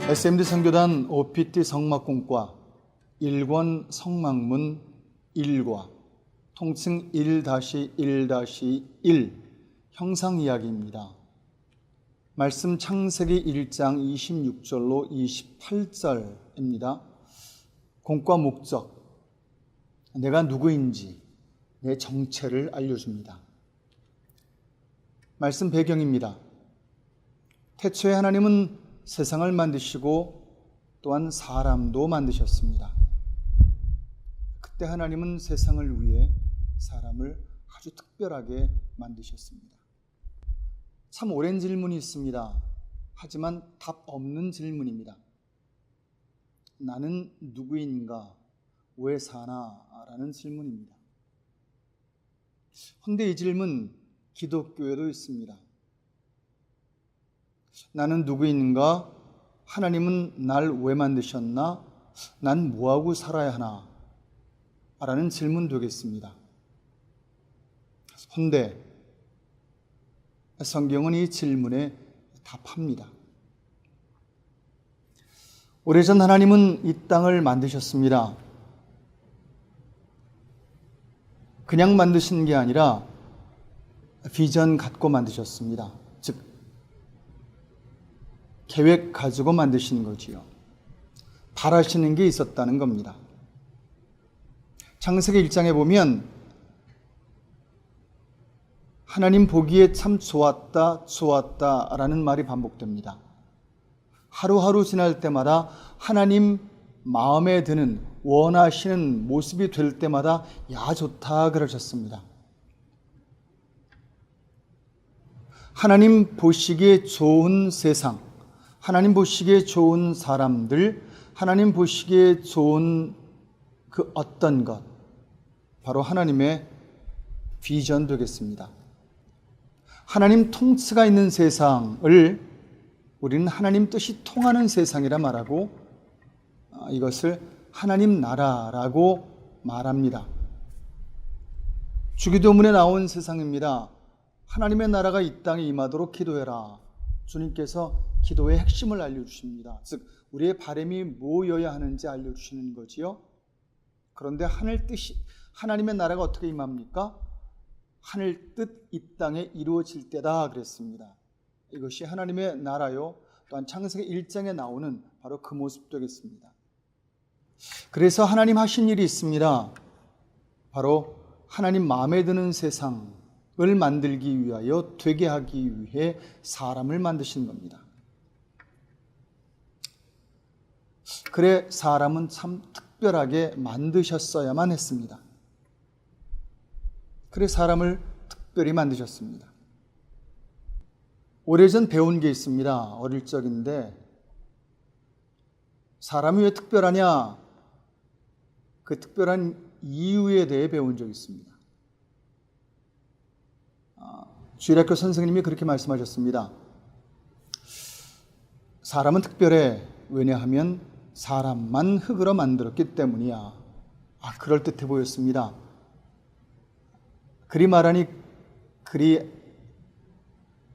SMD 선교단 OPT 성막공과 1권 성막문 1과 통칭 1-1-1 형상이야기입니다. 말씀 창세기 1장 26절로 28절입니다. 공과 목적, 내가 누구인지 내 정체를 알려줍니다. 말씀 배경입니다. 태초에 하나님은 세상을 만드시고 또한 사람도 만드셨습니다. 그때 하나님은 세상을 위해 사람을 아주 특별하게 만드셨습니다. 참 오랜 질문이 있습니다. 하지만 답 없는 질문입니다. 나는 누구인가? 왜 사나? 라는 질문입니다. 그런데 이 질문 기독교에도 있습니다. 나는 누구인가? 하나님은 날 왜 만드셨나? 난 뭐하고 살아야 하나? 라는 질문 되겠습니다. 그런데 성경은 이 질문에 답합니다. 오래전 하나님은 이 땅을 만드셨습니다. 그냥 만드신 게 아니라 비전 갖고 만드셨습니다. 즉 계획 가지고 만드신 거지요. 바라시는 게 있었다는 겁니다. 창세기 1장에 보면 하나님 보기에 참 좋았다, 좋았다 라는 말이 반복됩니다. 하루하루 지날 때마다 하나님 마음에 드는, 원하시는 모습이 될 때마다 야 좋다 그러셨습니다. 하나님 보시기에 좋은 세상, 하나님 보시기에 좋은 사람들, 하나님 보시기에 좋은 그 어떤 것, 바로 하나님의 비전 되겠습니다. 하나님 통치가 있는 세상을 우리는 하나님 뜻이 통하는 세상이라 말하고 이것을 하나님 나라라고 말합니다. 주기도문에 나온 세상입니다. 하나님의 나라가 이 땅에 임하도록 기도해라. 주님께서 기도의 핵심을 알려주십니다. 즉 우리의 바람이 뭐여야 하는지 알려주시는 거지요. 그런데 하나님의 나라가 어떻게 임합니까? 하늘 뜻 이 땅에 이루어질 때다 그랬습니다. 이것이 하나님의 나라요, 또한 창세기 1장에 나오는 바로 그 모습 되겠습니다. 그래서 하나님 하신 일이 있습니다. 바로 하나님 마음에 드는 세상을 만들기 위하여, 되게 하기 위해 사람을 만드신 겁니다. 그래 사람은 참 특별하게 만드셨어야만 했습니다. 그래 사람을 특별히 만드셨습니다. 오래전 배운 게 있습니다. 어릴 적인데 사람이 왜 특별하냐? 그 특별한 이유에 대해 배운 적이 있습니다. 주일학교 선생님이 그렇게 말씀하셨습니다. 사람은 특별해. 왜냐하면 사람만 흙으로 만들었기 때문이야. 그럴듯해 보였습니다. 그리 말하니 그리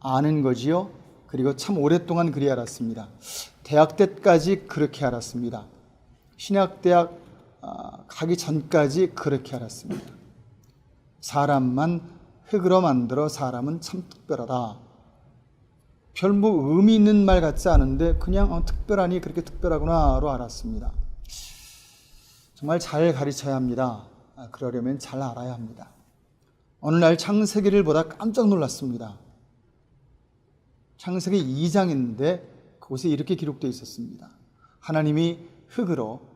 아는 거지요. 그리고 참 오랫동안 그리 알았습니다. 대학 때까지 그렇게 알았습니다. 신학대학 가기 전까지 그렇게 알았습니다. 사람만 흙으로 만들어 사람은 참 특별하다. 별 의미 있는 말 같지 않은데 그냥 특별하니 그렇게 특별하구나로 알았습니다. 정말 잘 가르쳐야 합니다. 그러려면 잘 알아야 합니다. 어느 날 창세기를 보다 깜짝 놀랐습니다. 창세기 2장인데 그곳에 이렇게 기록되어 있었습니다. 하나님이 흙으로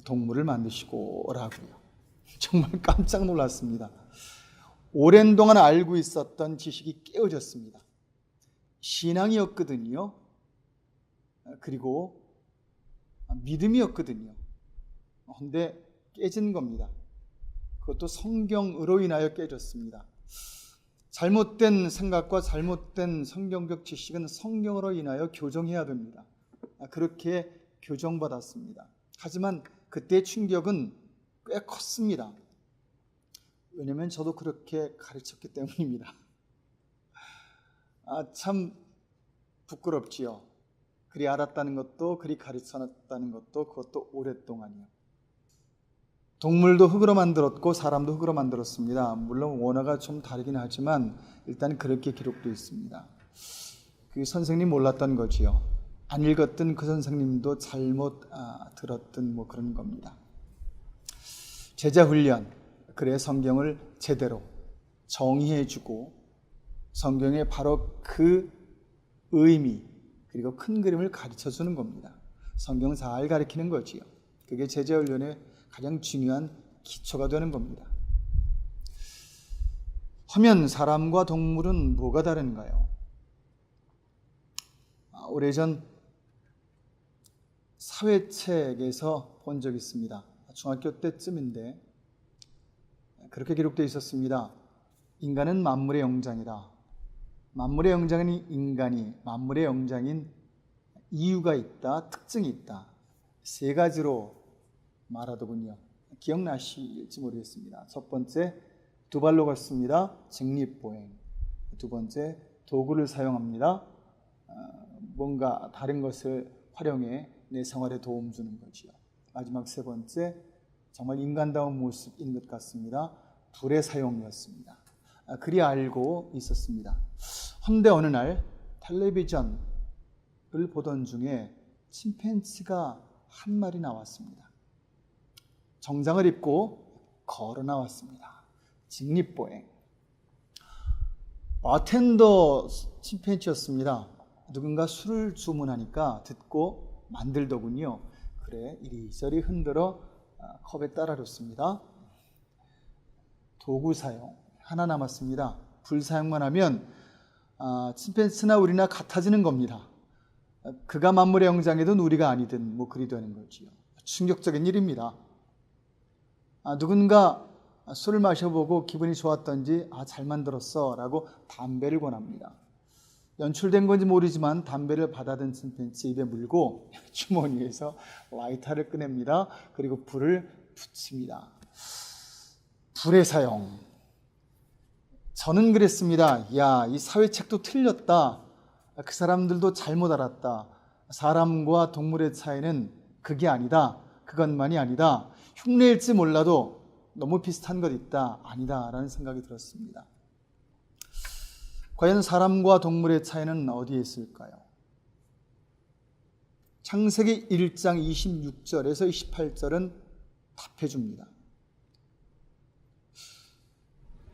동물을 만드시고 라고요. 정말 깜짝 놀랐습니다. 오랜 동안 알고 있었던 지식이 깨어졌습니다. 신앙이었거든요. 그리고 믿음이었거든요. 그런데 깨진 겁니다. 그것도 성경으로 인하여 깨졌습니다. 잘못된 생각과 잘못된 성경적 지식은 성경으로 인하여 교정해야 됩니다. 그렇게 교정받았습니다. 하지만 그때의 충격은 꽤 컸습니다. 왜냐하면 저도 그렇게 가르쳤기 때문입니다. 참 부끄럽지요. 그리 알았다는 것도, 그리 가르쳐놨다는 것도, 그것도 오랫동안이요. 동물도 흙으로 만들었고 사람도 흙으로 만들었습니다. 물론 원어가 좀 다르긴 하지만 일단 그렇게 기록되어 있습니다. 그 선생님 몰랐던 거지요. 안 읽었던 그 선생님도 잘못 들었던 뭐 그런 겁니다. 제자 훈련, 그래 성경을 제대로 정의해주고 성경의 바로 그 의미 그리고 큰 그림을 가르쳐주는 겁니다. 성경 잘 가르치는 거지요. 그게 제자 훈련의 가장 중요한 기초가 되는 겁니다. 하면 사람과 동물은 뭐가 다른가요? 오래전 사회책에서 본 적이 있습니다. 중학교 때쯤인데 그렇게 기록되어 있었습니다. 인간은 만물의 영장이다. 만물의 영장인 인간이 만물의 영장인 이유가 있다, 특징이 있다. 세 가지로 말하더군요. 기억나실지 모르겠습니다. 첫 번째, 두 발로 걷습니다. 직립보행. 두 번째, 도구를 사용합니다. 뭔가 다른 것을 활용해 내 생활에 도움 주는 거지요. 마지막 세 번째, 정말 인간다운 모습인 것 같습니다. 불의 사용이었습니다. 그리 알고 있었습니다. 헌데 어느 날 텔레비전을 보던 중에 침팬지가 한 마리 나왔습니다. 정장을 입고 걸어 나왔습니다. 직립보행. 바텐더 침팬지였습니다. 누군가 술을 주문하니까 듣고 만들더군요. 그래 이리저리 흔들어 컵에 따라줬습니다. 도구 사용 하나 남았습니다. 불 사용만 하면 침팬지나 우리나 같아지는 겁니다. 그가 만물의 영장이든 우리가 아니든 뭐 그리 되는 거지요. 충격적인 일입니다. 누군가 술을 마셔보고 기분이 좋았던지 잘 만들었어 라고 담배를 권합니다. 연출된 건지 모르지만 담배를 받아든 침팬지 입에 물고 주머니에서 라이터를 꺼냅니다. 그리고 불을 붙입니다. 불의 사용. 저는 그랬습니다. 야, 이 사회책도 틀렸다. 그 사람들도 잘못 알았다. 사람과 동물의 차이는 그게 아니다. 그것만이 아니다. 흉내일지 몰라도 너무 비슷한 것 있다. 아니다. 라는 생각이 들었습니다. 과연 사람과 동물의 차이는 어디에 있을까요? 창세기 1장 26절에서 28절은 답해줍니다.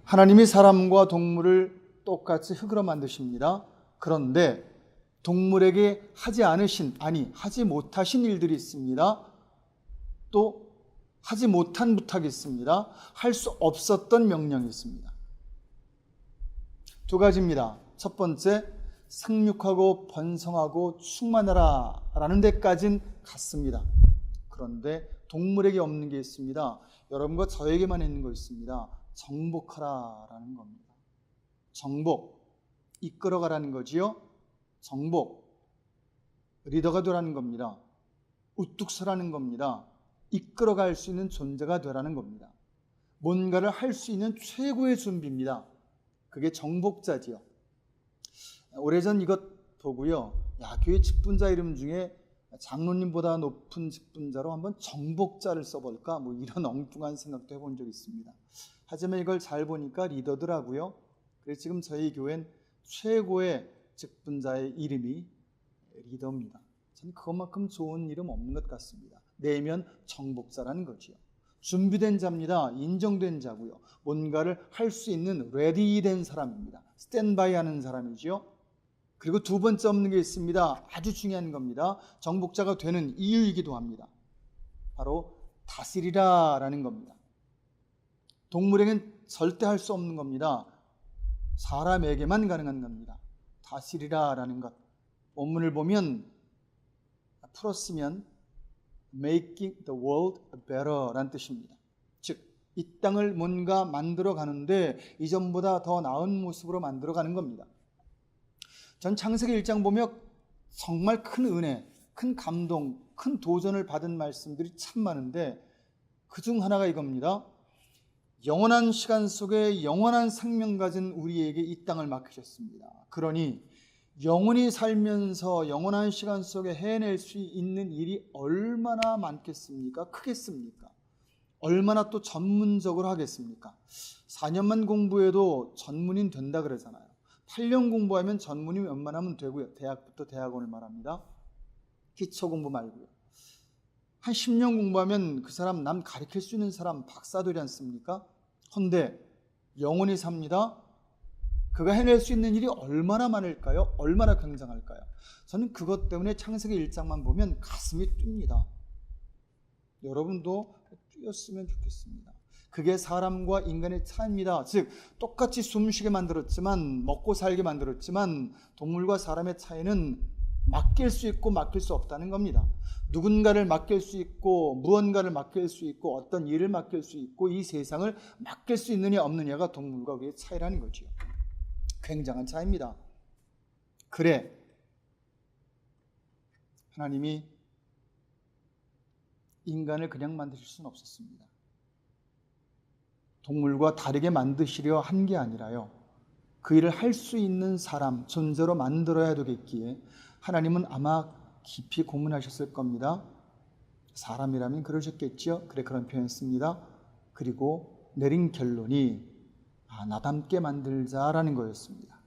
하나님이 사람과 동물을 똑같이 흙으로 만드십니다. 그런데 동물에게 하지 못하신 일들이 있습니다. 또 하지 못한 부탁이 있습니다. 할 수 없었던 명령이 있습니다. 두 가지입니다. 첫 번째, 생육하고 번성하고 충만하라 라는 데까지는 갔습니다. 그런데 동물에게 없는 게 있습니다. 여러분과 저에게만 있는 거 있습니다. 정복하라 라는 겁니다. 정복, 이끌어가라는 거지요. 정복, 리더가 되라는 겁니다. 우뚝 서라는 겁니다. 이끌어갈 수 있는 존재가 되라는 겁니다. 뭔가를 할 수 있는 최고의 준비입니다. 그게 정복자지요. 오래전 이것 보고요. 교회 직분자 이름 중에 장로님보다 높은 직분자로 한번 정복자를 써볼까? 뭐 이런 엉뚱한 생각도 해본 적이 있습니다. 하지만 이걸 잘 보니까 리더더라고요. 그래서 지금 저희 교회는 최고의 직분자의 이름이 리더입니다. 저는 그것만큼 좋은 이름 없는 것 같습니다. 내면 정복자라는 거지요. 준비된 자입니다. 인정된 자고요. 뭔가를 할 수 있는 레디된 사람입니다. 스탠바이 하는 사람이지요. 그리고 두 번째 없는 게 있습니다. 아주 중요한 겁니다. 정복자가 되는 이유이기도 합니다. 바로 다스리라 라는 겁니다. 동물에겐 절대 할 수 없는 겁니다. 사람에게만 가능한 겁니다. 다스리라 라는 것. 본문을 보면 풀었으면 making the world better 라는 뜻입니다. 즉, 이 땅을 뭔가 만들어 가는데 이전보다 더 나은 모습으로 만들어 가는 겁니다. 전 창세기 1장 보면 정말 큰 은혜, 큰 감동, 큰 도전을 받은 말씀들이 참 많은데 그중 하나가 이겁니다. 영원한 시간 속에 영원한 생명 가진 우리에게 이 땅을 맡기셨습니다. 그러니 영원히 살면서 영원한 시간 속에 해낼 수 있는 일이 얼마나 많겠습니까? 크겠습니까? 얼마나 또 전문적으로 하겠습니까? 4년만 공부해도 전문인 된다 그러잖아요. 8년 공부하면 전문이 웬만하면 되고요. 대학부터 대학원을 말합니다. 기초 공부 말고요. 한 10년 공부하면 그 사람 남 가르칠 수 있는 사람 박사 되지 않습니까? 헌데 영원히 삽니다. 그가 해낼 수 있는 일이 얼마나 많을까요? 얼마나 굉장할까요? 저는 그것 때문에 창세기 1장만 보면 가슴이 뜁니다. 여러분도 뛰었으면 좋겠습니다. 그게 사람과 인간의 차이입니다. 즉 똑같이 숨쉬게 만들었지만, 먹고 살게 만들었지만, 동물과 사람의 차이는 맡길 수 있고 맡길 수 없다는 겁니다. 누군가를 맡길 수 있고 무언가를 맡길 수 있고 어떤 일을 맡길 수 있고 이 세상을 맡길 수 있느냐 없느냐가 동물과 우리의 차이라는 거죠. 굉장한 차이입니다. 그래, 하나님이 인간을 그냥 만드실 수는 없었습니다. 동물과 다르게 만드시려 한 게 아니라요, 그 일을 할 수 있는 사람, 존재로 만들어야 되겠기에 하나님은 아마 깊이 고민하셨을 겁니다. 사람이라면 그러셨겠죠. 그래, 그런 표현 씁니다. 그리고 내린 결론이 나닮게 만들자라는 거였습니다.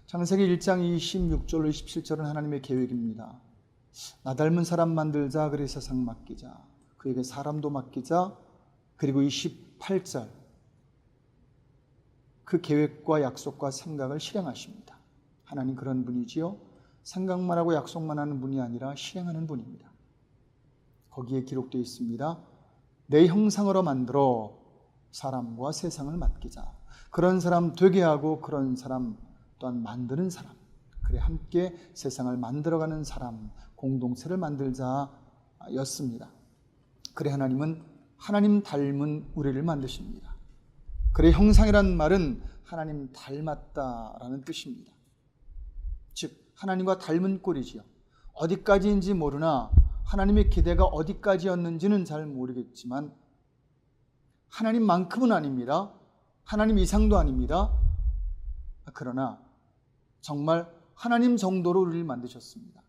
창세기 1장 26절로 27절은 하나님의 계획입니다. 나 닮은 사람 만들자, 그래 세상 맡기자, 그에게 사람도 맡기자. 그리고 28절, 그 계획과 약속과 생각을 실행하십니다. 하나님 그런 분이지요. 생각만 하고 약속만 하는 분이 아니라 실행하는 분입니다. 거기에 기록되어 있습니다. 내 형상으로 만들어 사람과 세상을 맡기자. 그런 사람 되게 하고 그런 사람 또한 만드는 사람, 그래 함께 세상을 만들어가는 사람, 공동체를 만들자 였습니다. 그래 하나님은 하나님 닮은 우리를 만드십니다. 그래 형상이란 말은 하나님 닮았다라는 뜻입니다. 즉 하나님과 닮은 꼴이지요. 어디까지인지 모르나 하나님의 기대가 어디까지였는지는 잘 모르겠지만 하나님만큼은 아닙니다. 하나님 이상도 아닙니다. 그러나 정말 하나님 정도로 우리를 만드셨습니다.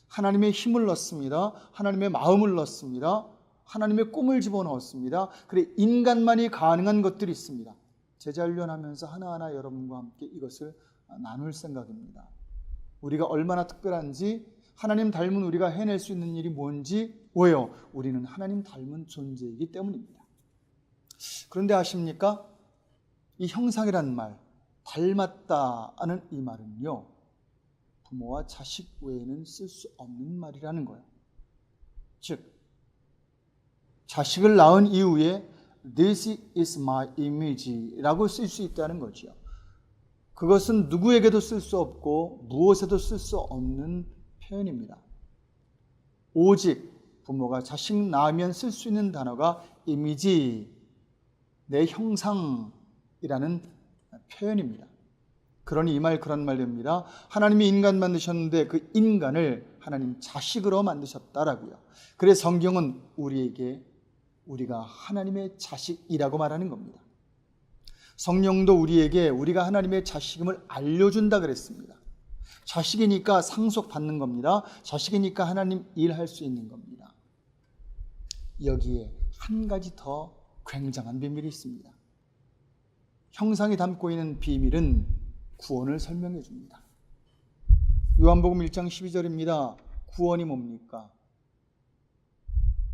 하나님의 힘을 넣습니다. 하나님의 마음을 넣습니다. 하나님의 꿈을 집어넣었습니다. 그래 인간만이 가능한 것들이 있습니다. 제자훈련하면서 하나하나 여러분과 함께 이것을 나눌 생각입니다. 우리가 얼마나 특별한지, 하나님 닮은 우리가 해낼 수 있는 일이 뭔지, 왜요? 우리는 하나님 닮은 존재이기 때문입니다. 그런데 아십니까? 이 형상이란 말, 닮았다는 이 말은요, 부모와 자식 외에는 쓸 수 없는 말이라는 거예요. 즉 자식을 낳은 이후에 This is my image라고 쓸 수 있다는 거죠. 그것은 누구에게도 쓸 수 없고 무엇에도 쓸 수 없는 표현입니다. 오직 부모가 자식 낳으면 쓸 수 있는 단어가 이미지, 내 형상이라는 표현입니다. 그러니 이 말 그런 말입니다. 하나님이 인간 만드셨는데 그 인간을 하나님 자식으로 만드셨다라고요. 그래서 성경은 우리가 하나님의 자식이라고 말하는 겁니다. 성령도 우리에게 우리가 하나님의 자식임을 알려준다 그랬습니다. 자식이니까 상속받는 겁니다. 자식이니까 하나님 일할 수 있는 겁니다. 여기에 한 가지 더 굉장한 비밀이 있습니다. 형상이 담고 있는 비밀은 구원을 설명해 줍니다. 요한복음 1장 12절입니다. 구원이 뭡니까?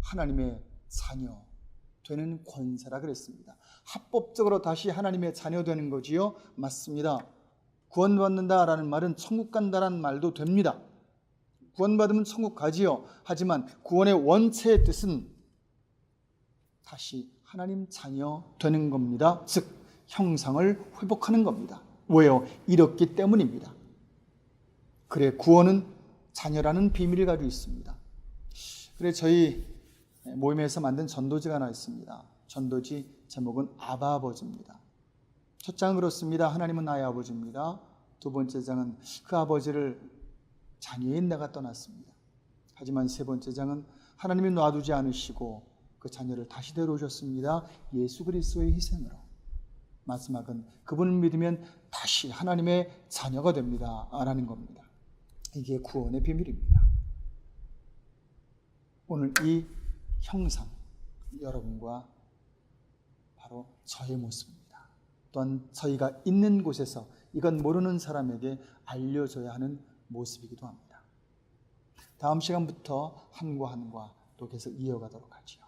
하나님의 자녀 되는 권세라 그랬습니다. 합법적으로 다시 하나님의 자녀 되는 거지요? 맞습니다. 구원받는다라는 말은 천국 간다라는 말도 됩니다. 구원받으면 천국 가지요. 하지만 구원의 원체의 뜻은 다시 하나님 자녀 되는 겁니다. 즉 형상을 회복하는 겁니다. 왜요? 이렇기 때문입니다. 그래 구원은 자녀라는 비밀을 가지고 있습니다. 그래 저희 모임에서 만든 전도지가 하나 있습니다. 전도지 제목은 아바 아버지입니다. 첫 장은 그렇습니다. 하나님은 나의 아버지입니다. 두 번째 장은 그 아버지를 자녀인 내가 떠났습니다. 하지만 세 번째 장은 하나님이 놔두지 않으시고 그 자녀를 다시 데려오셨습니다. 예수 그리스도의 희생으로. 마지막은 그분을 믿으면 다시 하나님의 자녀가 됩니다 라는 겁니다. 이게 구원의 비밀입니다. 오늘 이 형상, 여러분과 바로 저의 모습입니다. 또한 저희가 있는 곳에서 이건 모르는 사람에게 알려줘야 하는 모습이기도 합니다. 다음 시간부터 한과 또 계속 이어가도록 하지요.